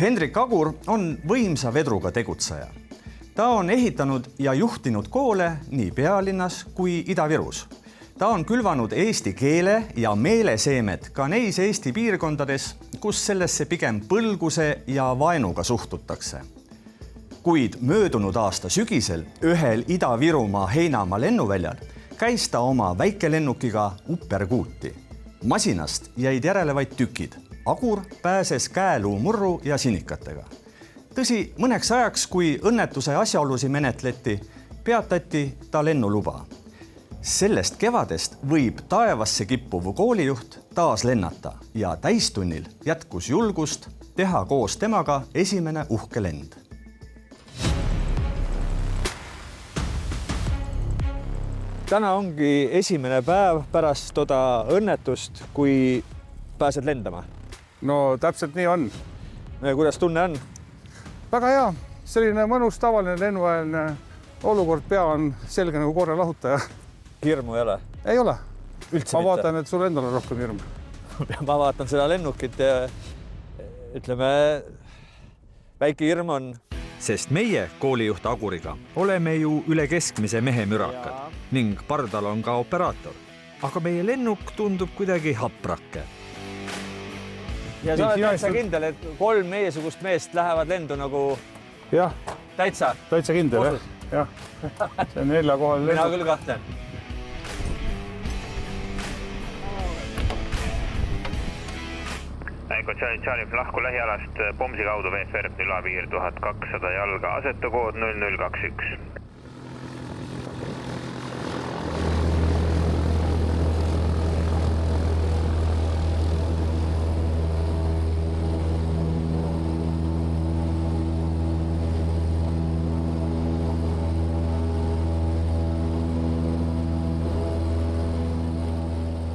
Hendrik Agur on võimsa vedruga tegutseja. Ta on ehitanud ja juhtinud koole nii pealinnas kui Ida-Virus. Ta on külvanud eesti keele ja meeleseemed ka neis Eesti piirkondades, kus sellesse pigem põlguse ja vaenuga suhtutakse. Kuid möödunud aasta sügisel ühel Ida-Virumaa Heinamaa lennuväljal käis ta oma väikelennukiga Upperguuti. Masinast jäid järele vaid tükid. Agur pääses käeluu murru ja sinikatega. Tõsi, mõneks ajaks, kui õnnetuse asjaolusi menetleti, peatati ta lennuluba. Sellest kevadest võib taevasse kippuv koolijuht taas lennata ja täistunnil jätkus julgust teha koos temaga esimene uhke lend. Täna ongi esimene päev pärast toda õnnetust, kui pääsed lendama. No täpselt nii on. Kuidas tunne on? Väga hea. Selline mõnus tavaline lennuväeline olukord, pea on selge nagu korra lahutaja. Hirmu ei ole? Ei ole. Üldse ma vaatan, et sul endal on rohkem hirm. Ma vaatan seda lennukit ja ütleme, väike hirm on. Sest meie koolijuht Aguriga oleme ju üle keskmise mehe mürakad ning pardal on ka operaator. Aga meie lennuk tundub kuidagi haprake. Ja sa oled täitsa kindel, et 3 meiesugust meest lähevad lendu nagu täitsa kindel, jah. See on 4 kohal lennuk. Mina küll kahtlen. Charlie lahku lähialast Pomsi kaudu VFR ülapiir 1200 jalga, asetukood 0021.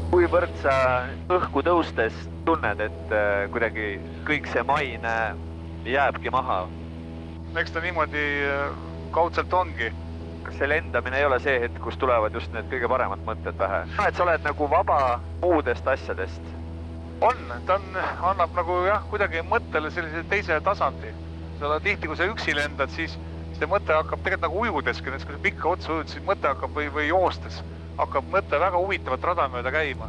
Kuivõrd sa õhku tõustes tunned, et kuidagi kõik see maine jääbki maha? Eks ta niimoodi kaudselt ongi. Kas see lendamine ei ole see hetk, kus tulevad just need kõige paremad mõtted pähe? Et sa oled nagu vaba muudest asjadest? On, ta annab nagu kuidagi mõttele sellise teise tasandi. Tihti, kui sa üksi lendad, siis see mõte hakkab tegelikult nagu ujudeski, kui sa pikka otsa ujud, siis mõte hakkab või joostes. Hakkab mõte väga huvitavat rada mööda käima.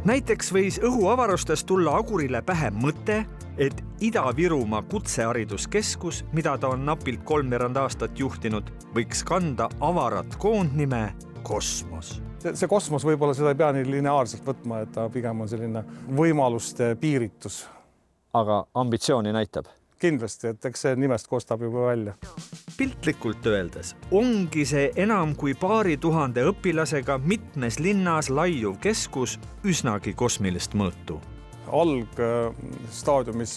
Näiteks võis õhuavarustes tulla Agurile pähe mõte, et Ida-Virumaa kutsehariduskeskus, mida ta on napilt 3 aastat juhtinud, võiks kanda avarat koondnime Kosmos. See kosmos võib-olla seda ei pea nii lineaarselt võtma, et ta pigem on selline võimaluste piiritus. Aga ambitsiooni näitab? Kindlasti, et eks see nimest kostab juba välja. Piltlikult öeldes ongi see enam kui 2000 õpilasega mitmes linnas laiuv keskus üsnagi kosmilist mõõtu. Algstaadiumis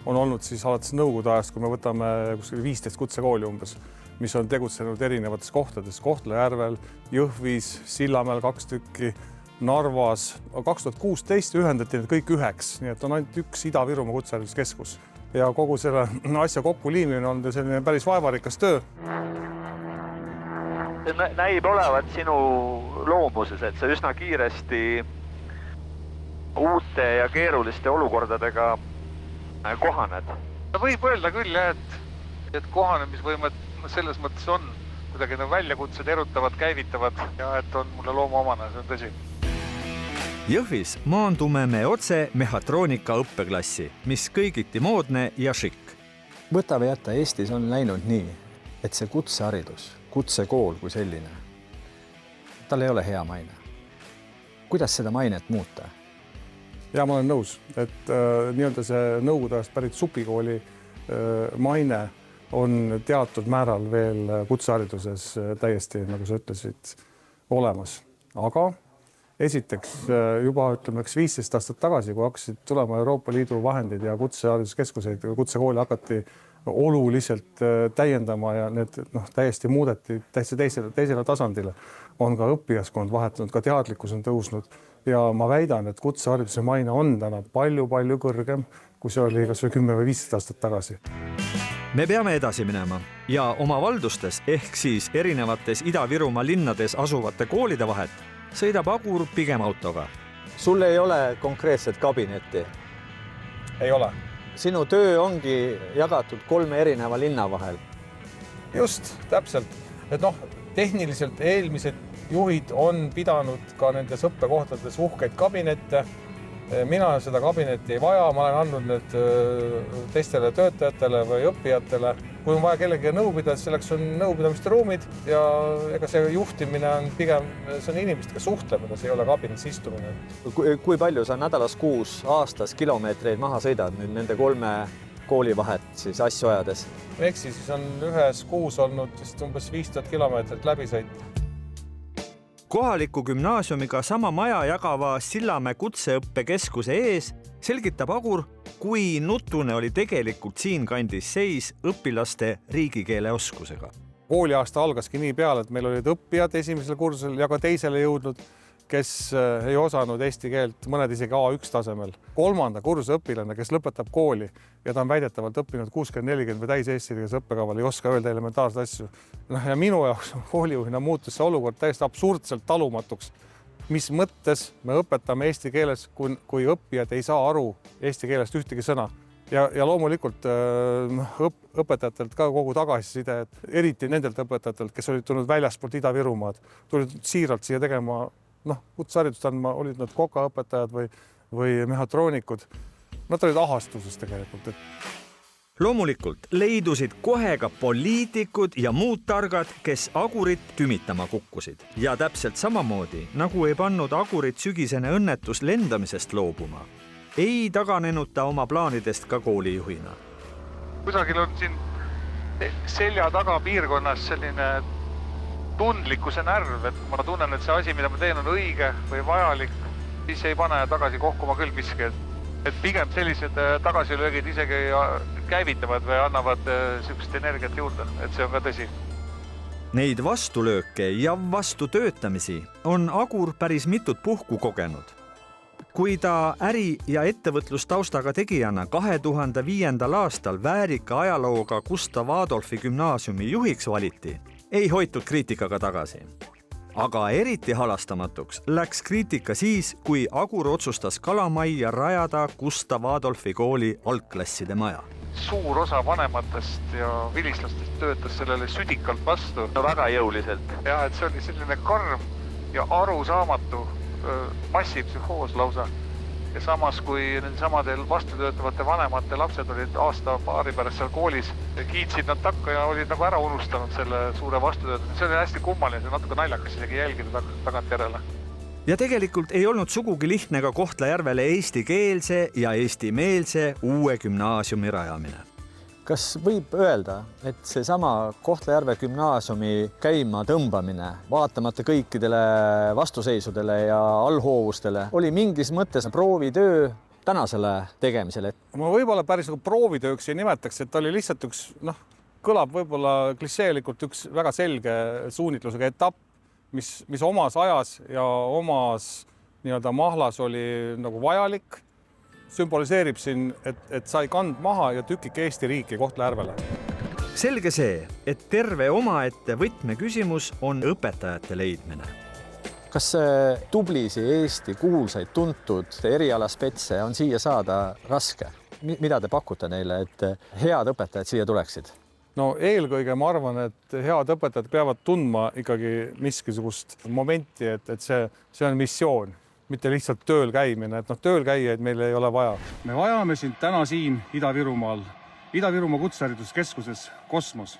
on olnud siis alates nõukogude ajast, kui me võtame 15 kutsekooli umbes, mis on tegutsenud erinevates kohtades, Kohtla-Järvel, Jõhvis, Sillamäel 2 tükki, Narvas. 2016 ühendati need kõik 1, nii et on ainult 1 Ida-Virumaa kutsehariduskeskus. Ja kogu selle asja kokkuliimine on selline päris vaevarikas töö. Näib olevat sinu loomuses, et sa üsna kiiresti uute ja keeruliste olukordadega kohaned. Võib öelda küll, et kohanemisvõimed selles mõttes on kuidagi väljakutsed erutavad, käivitavad ja et on mulle loomuomane, see on tõsi. Jõhvis maandume me otse mehhatroonika õppeklassi, mis kõigiti moodne ja šikk. Võta või jätta, Eestis on läinud nii, et see kutseharidus, kutsekool kui selline, tal ei ole hea maine. Kuidas seda mainet muuta? Ja ma olen nõus, et nii-öelda see nõukogude ajast pärit supikooli maine on teatud määral veel kutsehariduses täiesti, nagu sa ütlesid, olemas. Aga esiteks juba 15 aastat tagasi, kui hakkasid tulema Euroopa Liidu vahendid ja kutsehariduskeskuseid, kutsekooli hakati oluliselt täiendama ja need täiesti muudeti teisele tasandile, on ka õppijaskond vahetunud, ka teadlikkus on tõusnud ja ma väidan, et kutsehariduse maine on täna palju kõrgem, kui see oli kas või 10 või 15 aastat tagasi. Me peame edasi minema ja oma valdustes ehk siis erinevates Ida-Virumaa linnades asuvate koolide vahet sõidab Agur pigem autoga. Sul ei ole konkreetset kabinetti? Ei ole. sinu töö ongi jagatud 3 erineva linna vahel. Just, täpselt. Et noh, tehniliselt eelmised juhid on pidanud ka nendes õppekohtades uhkeid kabinette. Mina seda kabinetti ei vaja, ma olen andnud need teistele töötajatele või õppijatele. Kui on vaja kellegi nõu pidada, selleks on nõupidamiste ruumid ja ega see juhtimine on pigem, see on inimestega suhtlemine, see ei ole kabinetis istumine. Kui palju sa nädalas, kuus, aastas kilomeetreid maha sõidad nüüd nende 3 kooli vahet siis asju ajades? Eks siis on ühes kuus olnud vist umbes 5000 kilomeetrit läbisõit. Kohaliku gümnaasiumiga sama maja jagava Sillamäe kutseõppekeskuse ees selgitab Agur, kui nutune oli tegelikult siin kandis seis õpilaste riigikeele oskusega. Kooliaasta algaski nii peale, et meil olid õppijad esimesel kursusel ja ka teisele jõudnud, kes ei osanud eesti keelt, mõned isegi A1 tasemel. 3. kursuse õpilane, kes lõpetab kooli ja ta on väidetavalt õppinud 60-40 või täis eesti-keeles õppekaval, ei oska öelda elementaarseid asju. Ja minu jaoks koolijuhina muutus see olukord täiesti absurdselt talumatuks. Mis mõttes me õpetame eesti keeles, kui õppijad ei saa aru eesti keelest ühtegi sõna. Ja loomulikult õpetajatelt ka kogu tagasiside, eriti nendelt õpetajatelt, kes olid tulnud väljaspoolt Ida-Virumaad, tulid siiralt siia tegema kutseharidust andma, olid nad kokaõpetajad või mehhatroonikud. Nad olid ahastuses tegelikult. Loomulikult leidusid kohe ka poliitikud ja muud targad, kes Agurit tümitama kukkusid. Ja täpselt samamoodi, nagu ei pannud Agurit sügisene õnnetus lendamisest loobuma, ei taganenud ta oma plaanidest ka koolijuhina. Kusagil on siin selja taga piirkonnas selline tundlikkuse närv, et ma tunnen, et see asi, mida ma teen, on õige või vajalik, siis ei pane tagasi kohkuma küll miski. Et pigem sellised tagasilöögid isegi käivitavad või annavad sihukest energiat juurde, et see on ka tõsi. Neid vastulööke ja vastutöötamisi on Agur päris mitut puhku kogenud. Kui ta äri- ja ettevõtlustaustaga tegijana 2005. aastal väärika ajalooga Gustav Adolfi gümnaasiumi juhiks valiti, ei hoitud kriitikaga tagasi. Aga eriti halastamatuks läks kriitika siis, kui Agur otsustas Kalamajja rajada Gustav Adolfi kooli algklasside maja. Suur osa vanematest ja vilistlastest töötas sellele südikalt vastu. No väga jõuliselt. Ja, et see oli selline karm ja arusaamatu massipsühhoos lausa. Ja samas, kui nendesamadel vastutöötavate vanemate lapsed olid aasta-paari pärast seal koolis, kiitsid nad takka ja olid nagu ära unustanud selle suure vastutöötamise. See oli hästi kummaline, see natuke naljakas isegi jälgida tagant järele. Ja tegelikult ei olnud sugugi lihtne ka Kohtla-Järvele eestikeelse ja eestimeelse uue gümnaasiumi rajamine. Kas võib öelda, et see sama Kohtla-Järve gümnaasiumi käima tõmbamine, vaatamata kõikidele vastuseisudele ja allhoovustele, oli mingis mõttes proovitöö tänasele tegemisele? Ma võib-olla päris nagu proovitööks ei nimetaks, et oli lihtsalt üks, kõlab võib-olla klišeelikult üks väga selge suunitlusega etapp, mis omas ajas ja omas nii-öelda mahlas oli nagu vajalik, sümboliseerib siin, et sai kand maha ja tükike Eesti riiki Kohtla-Järvele. Selge see, et terve omaette võtmeküsimus on õpetajate leidmine. Kas tublisi Eesti kuulsaid tuntud erialaspetse on siia saada raske? Mida te pakute neile, et head õpetajad siia tuleksid? No eelkõige ma arvan, et head õpetajad peavad tundma ikkagi miskisugust momenti, et see on missioon, mitte lihtsalt tööl käimine, et tööl käijaid meil ei ole vaja. Me vajame sind täna siin Ida-Virumaal, Ida-Virumaa kutsehariduskeskuses Kosmos.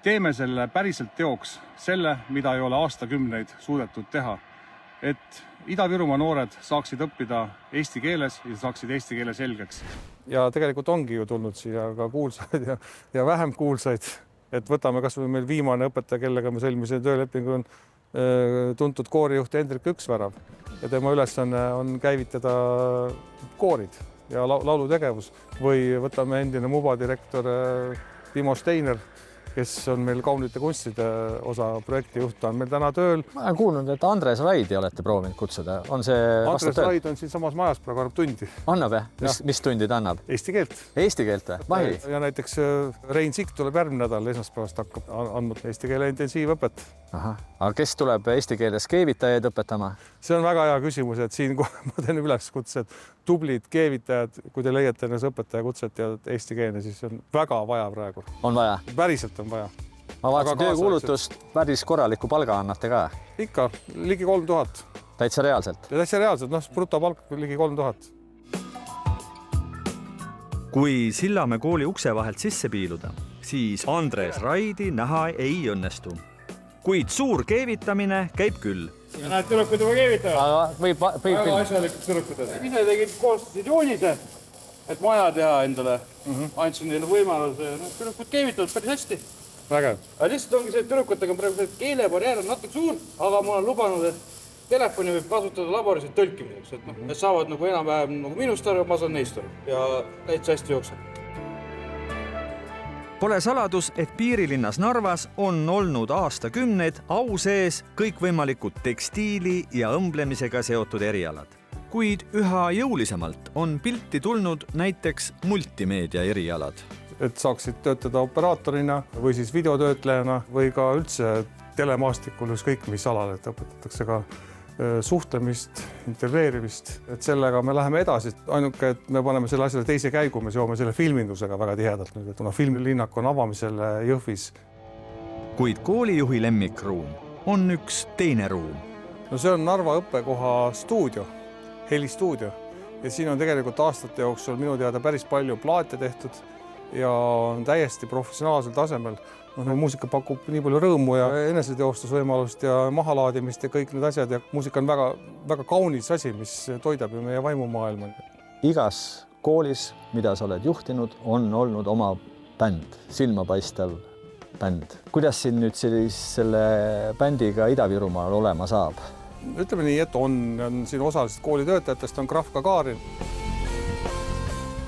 Teeme selle päriselt teoks, selle, mida ei ole aastakümneid suudetud teha, et Ida-Virumaa noored saaksid õppida eesti keeles ja saaksid eesti keele selgeks. Ja tegelikult ongi ju tulnud siia ka kuulsaid ja vähem kuulsaid, et võtame kas või meil viimane õpetaja, kellega me sõlmisime töölepingu, on tuntud koorijuht Hendrik Üksvärav ja tema ülesanne on käivitada koorid ja laulutegevus või võtame endine MUBA direktor Timo Steiner, kes on meil kaunite kunstide osa projektijuht, on meil täna tööl. Ma olen kuulnud, et Andres Raidi olete proovinud kutsuda. On see Andres Raid on siin samas majas praegu annab tundi. Annab, mis tundi ta annab? Eesti keelt. Eesti keelt või? Vahi? Ja näiteks Rein Sikk tuleb järgmine nädal, esmaspäevast hakkab andnud eesti keele intensiivõpet. Aha. Aga kes tuleb eesti keeles keevitajaid õpetama? See on väga hea küsimus, et siin ma teen üleskutse, et tublid keevitajad, kui te leiate ennast õpetaja kutset ja eesti keele, siis on väga vaja praegu. On vaja? Päriselt on vaja. Ma vaatasin töökuulutust, päris korraliku palga annate ka? Ikka, ligi 3000. Täitsa reaalselt? Täitsa reaalselt, brutopalk ligi 3000. Kui Sillamäe kooli ukse vahelt sisse piiluda, siis Andres Raidi näha ei õnnestu. Kuid suur keevitamine käib küll. Ja näed, tüdrukud juba keevitavad. Väga asjalikud tüdrukud. Ise tegid koostasid joonise, et maja teha endale. Andsin neile võimaluse. Tüdrukud keevitavad päris hästi. Vägev. Aga lihtsalt ongi see, et tüdrukutega praegu keelebarjäär on natuke suur, aga ma olen lubanud, et telefoni võib kasutada laboris tõlkimiseks. Et saavad nagu enam-vähem minust aru, ma saan neist aru. Ja täitsa hästi jookseb. Pole saladus, et piirilinnas Narvas on olnud aastakümneid au sees kõikvõimalikud tekstiili ja õmblemisega seotud erialad. Kuid üha jõulisemalt on pilti tulnud näiteks multimeedia erialad. Et saaksid töötada operaatorina või siis videotöötlejana või ka üldse telemaastikul ükskõik mis alal, et õpetatakse ka suhtlemist, integreerimist, et sellega me läheme edasi. Ainuke, et me paneme selle asjale teise käigu, me seome selle filmindusega väga tihedalt nüüd, et kuna filmlinnak on avamisel Jõhvis. Kuid koolijuhi lemmikruum on üks teine ruum. No see on Narva õppekoha stuudio, helistuudio. Ja siin on tegelikult aastate jooksul minu teada päris palju plaate tehtud ja on täiesti professionaalsel tasemel. Muusika pakub nii palju rõõmu ja eneseteostusvõimalust ja mahalaadimist ja kõik need asjad ja muusika on väga, väga kaunis asi, mis toidab ju meie vaimumaailma. Igas koolis, mida sa oled juhtinud, on olnud oma bänd, silmapaistev bänd. Kuidas siin nüüd selle bändiga Ida-Virumaal olema saab? Ütleme nii, et on siin osalised koolitöötajatest on Krahv Gagarin.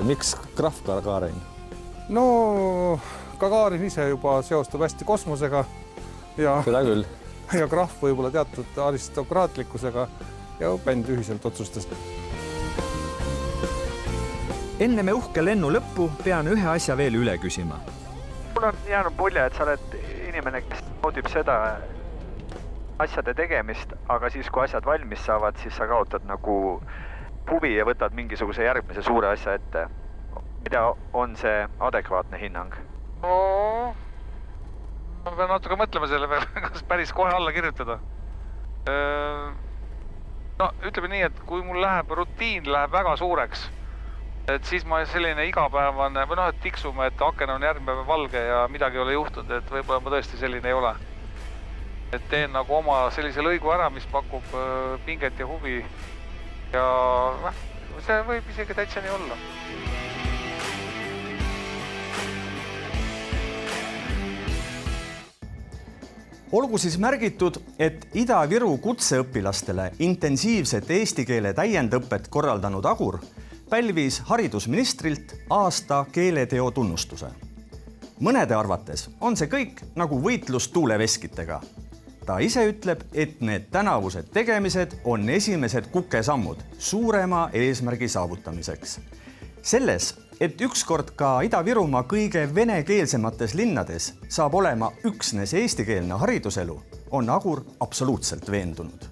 Miks Krahv Gagarin? No Gagarin ise juba seostub hästi kosmosega ja Krahv võib-olla teatud aristokraatlikkusega ja bänd ühiselt otsustas. Enne me uhke lennu lõppu pean ühe asja veel üle küsima. Mul on jäänud mulje, et sa oled inimene, kes naudib seda asjade tegemist, aga siis kui asjad valmis saavad, siis sa kaotad nagu huvi ja võtad mingisuguse järgmise suure asja ette. Mida on see adekvaatne hinnang? No, ma pean natuke mõtlema selle peale, kas päris kohe alla kirjutada. No, ütleme nii, et kui mul rutiin läheb väga suureks, et siis ma selline igapäevane, või et tiksume, et aken on järgmine päev valge ja midagi ei ole juhtunud, et võib-olla ma tõesti selline ei ole. Et teen nagu oma sellise lõigu ära, mis pakub pinget ja huvi ja see võib isegi täitsa nii olla. Olgu siis märgitud, et Ida-Viru kutseõpilastele intensiivset eesti keele täiendõpet korraldanud Agur pälvis haridusministrilt aasta keeleteo tunnustuse. Mõnede arvates on see kõik nagu võitlus tuuleveskitega. Ta ise ütleb, et need tänavused tegemised on esimesed kukesammud suurema eesmärgi saavutamiseks. Selles, et ükskord ka Ida-Virumaa kõige venekeelsemates linnades saab olema üksnes eestikeelne hariduselu, on Agur absoluutselt veendunud.